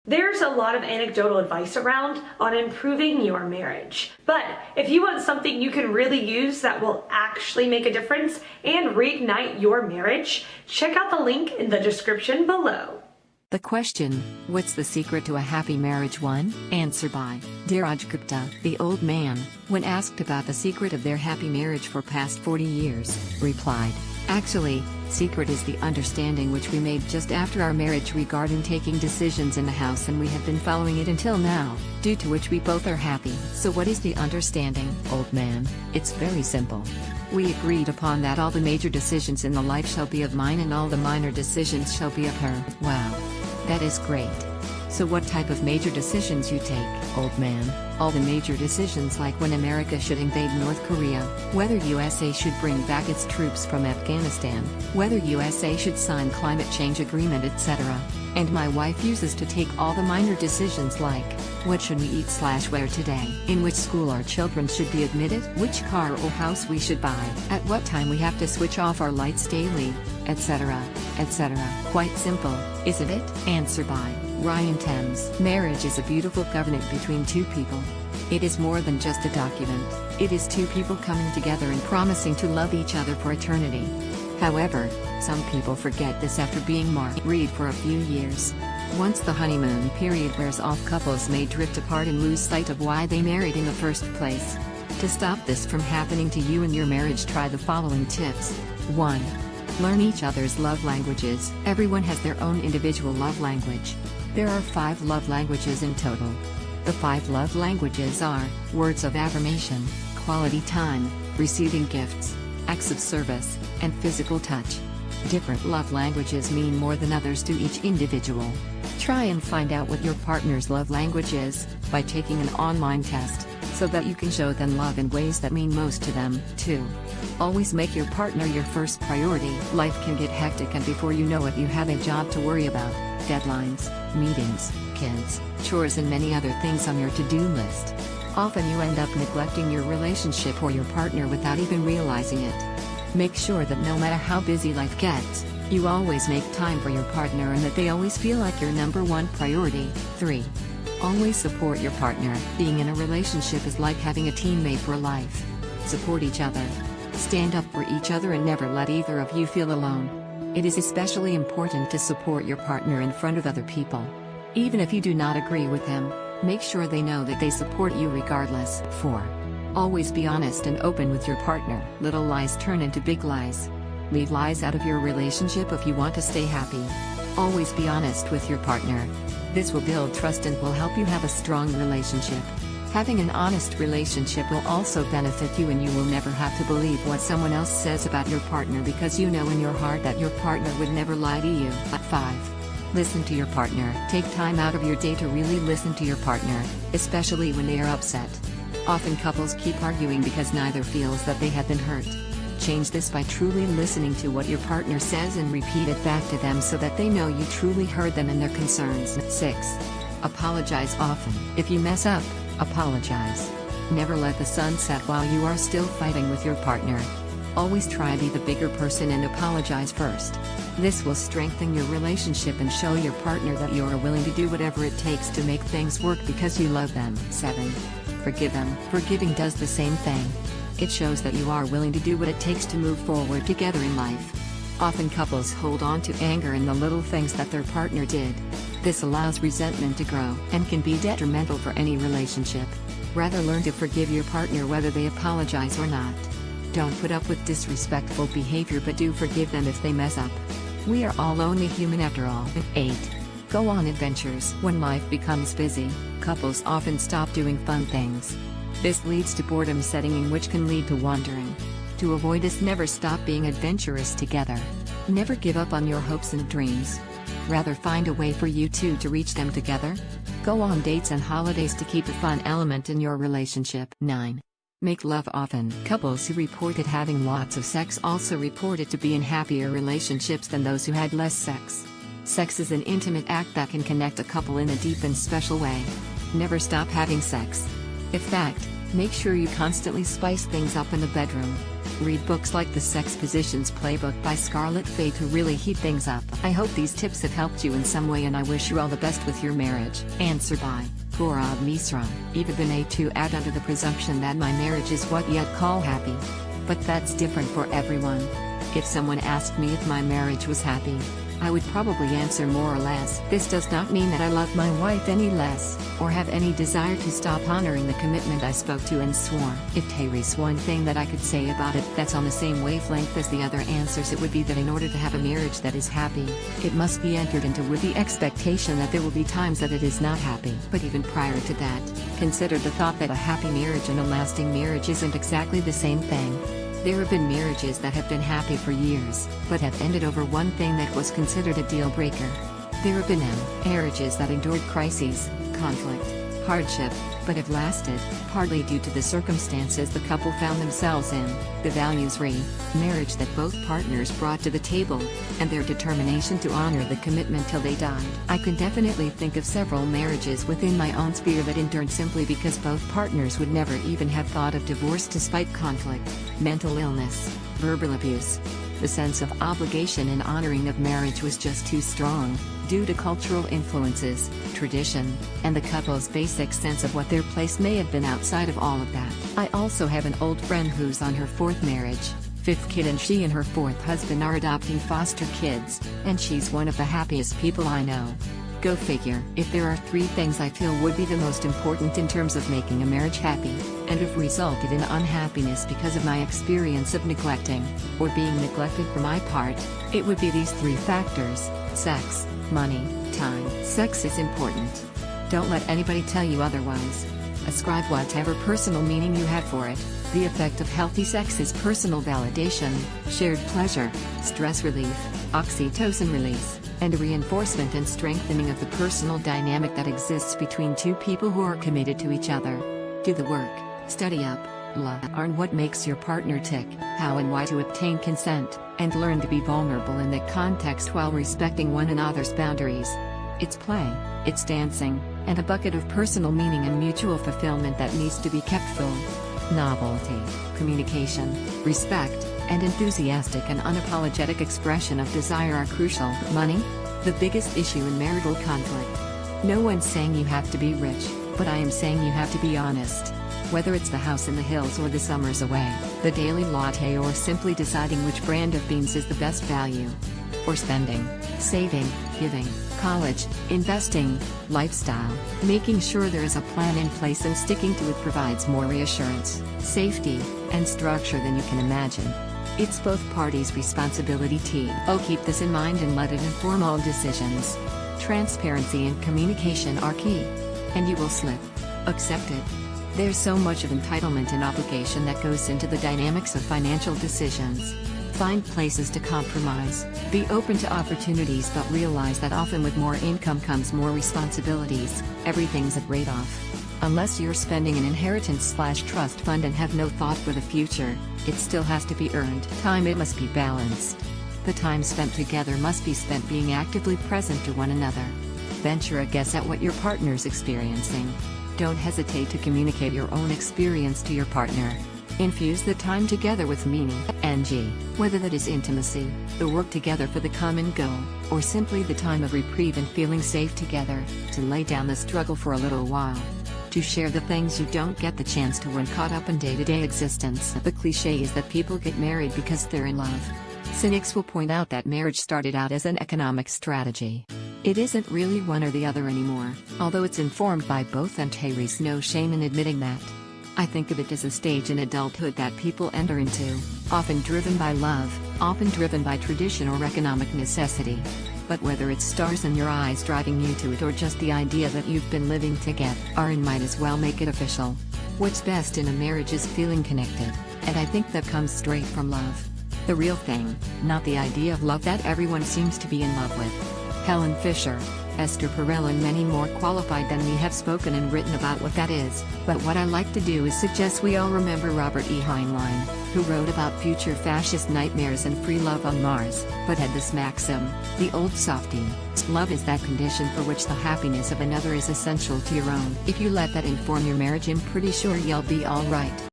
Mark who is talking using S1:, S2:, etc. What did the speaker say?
S1: There's a lot of anecdotal advice around on improving your marriage. But if you want something you can really use that will actually make a difference and reignite your marriage, check out the link in the description below.
S2: The question, what's the secret to a happy marriage? 1. Answer by Dheeraj Gupta. The old man, when asked about the secret of their happy marriage for past 40 years, replied, "Actually, secret is the understanding which we made just after our marriage regarding taking decisions in the house, and we have been following it until now, due to which we both are happy." So what is the understanding, old man? It's very simple. We agreed upon that all the major decisions in the life shall be of mine and all the minor decisions shall be of her. Wow. That is great. So what type of major decisions you take, old man? All the major decisions, like when America should invade North Korea, whether USA should bring back its troops from Afghanistan, whether USA should sign climate change agreement, etc. And my wife uses to take all the minor decisions like, what should we eat/wear today, in which school our children should be admitted, which car or house we should buy, at what time we have to switch off our lights daily, etc., etc. Quite simple, isn't it? Answer by Ryan Thames. Marriage is a beautiful covenant between two people. It is more than just a document. It is two people coming together and promising to love each other for eternity. However, some people forget this after being married for a few years. Once the honeymoon period wears off, couples may drift apart and lose sight of why they married in the first place. To stop this from happening to you in your marriage, try the following tips. 1. Learn each other's love languages. Everyone has their own individual love language. There are 5 love languages in total. The 5 love languages are words of affirmation, quality time, receiving gifts, acts of service, and physical touch. Different love languages mean more than others to each individual. Try and find out what your partner's love language is by taking an online test, so that you can show them love in ways that mean most to them. 2. Always make your partner your first priority. Life can get hectic, and before you know it, you have a job to worry about, deadlines, meetings, kids, chores, and many other things on your to-do list. Often you end up neglecting your relationship or your partner without even realizing it. Make sure that no matter how busy life gets, you always make time for your partner and that they always feel like your number one priority. 3. Always support your partner. Being in a relationship is like having a teammate for life. Support each other. Stand up for each other and never let either of you feel alone. It is especially important to support your partner in front of other people. Even if you do not agree with him, make sure they know that they support you regardless. 4. Always be honest and open with your partner. Little lies turn into big lies. Leave lies out of your relationship if you want to stay happy. Always be honest with your partner. This will build trust and will help you have a strong relationship. Having an honest relationship will also benefit you, and you will never have to believe what someone else says about your partner, because you know in your heart that your partner would never lie to you. 5. Listen to your partner. Take time out of your day to really listen to your partner, especially when they are upset. Often couples keep arguing because neither feels that they have been hurt. Change this by truly listening to what your partner says and repeat it back to them so that they know you truly heard them and their concerns. 6. Apologize often. If you mess up, apologize. Never let the sun set while you are still fighting with your partner. Always try to be the bigger person and apologize first. This will strengthen your relationship and show your partner that you are willing to do whatever it takes to make things work because you love them. 7. Forgive them. Forgiving does the same thing. It shows that you are willing to do what it takes to move forward together in life. Often couples hold on to anger and the little things that their partner did. This allows resentment to grow and can be detrimental for any relationship. Rather, learn to forgive your partner whether they apologize or not. Don't put up with disrespectful behavior, but do forgive them if they mess up. We are all only human after all. 8. Go on adventures. When life becomes busy, couples often stop doing fun things. This leads to boredom setting in, which can lead to wandering. To avoid this, never stop being adventurous together. Never give up on your hopes and dreams. Rather, find a way for you two to reach them together. Go on dates and holidays to keep the fun element in your relationship. 9. Make love often. Couples who reported having lots of sex also reported to be in happier relationships than those who had less sex. Sex is an intimate act that can connect a couple in a deep and special way. Never stop having sex. In fact, make sure you constantly spice things up in the bedroom. Read books like The Sex Positions Playbook by Scarlett Faith to really heat things up. I hope these tips have helped you in some way and I wish you all the best with your marriage. Answer by Gaurav Misra. Eva Benet to add under the presumption that my marriage is what you'd call happy. But that's different for everyone. If someone asked me if my marriage was happy, I would probably answer more or less. This does not mean that I love my wife any less, or have any desire to stop honoring the commitment I spoke to and swore. If Tyrese one thing that I could say about it that's on the same wavelength as the other answers, it would be that in order to have a marriage that is happy, it must be entered into with the expectation that there will be times that it is not happy. But even prior to that, consider the thought that a happy marriage and a lasting marriage isn't exactly the same thing. There have been marriages that have been happy for years, but have ended over one thing that was considered a deal breaker. There have been marriages that endured crises, conflict, hardship, but have lasted, partly due to the circumstances the couple found themselves in, the values marriage that both partners brought to the table, and their determination to honor the commitment till they died. I can definitely think of several marriages within my own sphere that endured simply because both partners would never even have thought of divorce despite conflict, mental illness, verbal abuse. The sense of obligation and honoring of marriage was just too strong, due to cultural influences, tradition, and the couple's basic sense of what their place may have been outside of all of that. I also have an old friend who's on her 4th marriage, 5th kid, and she and her 4th husband are adopting foster kids, and she's one of the happiest people I know. Go figure. If there are 3 things I feel would be the most important in terms of making a marriage happy, and have resulted in unhappiness because of my experience of neglecting, or being neglected for my part, it would be these 3 factors: sex, money, time. Sex is important. Don't let anybody tell you otherwise. Ascribe whatever personal meaning you have for it. The effect of healthy sex is personal validation, shared pleasure, stress relief, oxytocin release, and a reinforcement and strengthening of the personal dynamic that exists between 2 people who are committed to each other. Do the work, study up, learn what makes your partner tick, how and why to obtain consent, and learn to be vulnerable in that context while respecting one another's boundaries. It's play, it's dancing, and a bucket of personal meaning and mutual fulfillment that needs to be kept full. Novelty, communication, respect, and enthusiastic and unapologetic expression of desire are crucial. Money? The biggest issue in marital conflict. No one's saying you have to be rich, but I am saying you have to be honest. Whether it's the house in the hills or the summers away, the daily latte, or simply deciding which brand of beans is the best value. Or spending, saving, giving, college, investing, lifestyle, making sure there is a plan in place and sticking to it provides more reassurance, safety, and structure than you can imagine. It's both parties' responsibility to keep this in mind and let it inform all decisions. Transparency and communication are key. And you will slip. Accept it. There's so much of entitlement and obligation that goes into the dynamics of financial decisions. Find places to compromise, be open to opportunities, but realize that often with more income comes more responsibilities. Everything's a trade-off. Unless you're spending an inheritance/trust fund and have no thought for the future, it still has to be earned. Time, it must be balanced. The time spent together must be spent being actively present to one another. Venture a guess at what your partner's experiencing. Don't hesitate to communicate your own experience to your partner. Infuse the time together with meaning, whether that is intimacy, the work together for the common goal, or simply the time of reprieve and feeling safe together, to lay down the struggle for a little while. To share the things you don't get the chance to when caught up in day-to-day existence. The cliché is that people get married because they're in love. Cynics will point out that marriage started out as an economic strategy. It isn't really one or the other anymore, although it's informed by both, and Tyrese no shame in admitting that. I think of it as a stage in adulthood that people enter into, often driven by love, often driven by tradition or economic necessity. But whether it's stars in your eyes driving you to it or just the idea that you've been living together, and might as well make it official. What's best in a marriage is feeling connected, and I think that comes straight from love. The real thing, not the idea of love that everyone seems to be in love with. Helen Fisher, Esther Perel, and many more qualified than me have spoken and written about what that is, but what I like to do is suggest we all remember Robert E. Heinlein, who wrote about future fascist nightmares and free love on Mars, but had this maxim: the old softie, love is that condition for which the happiness of another is essential to your own. If you let that inform your marriage, I'm pretty sure you'll be alright.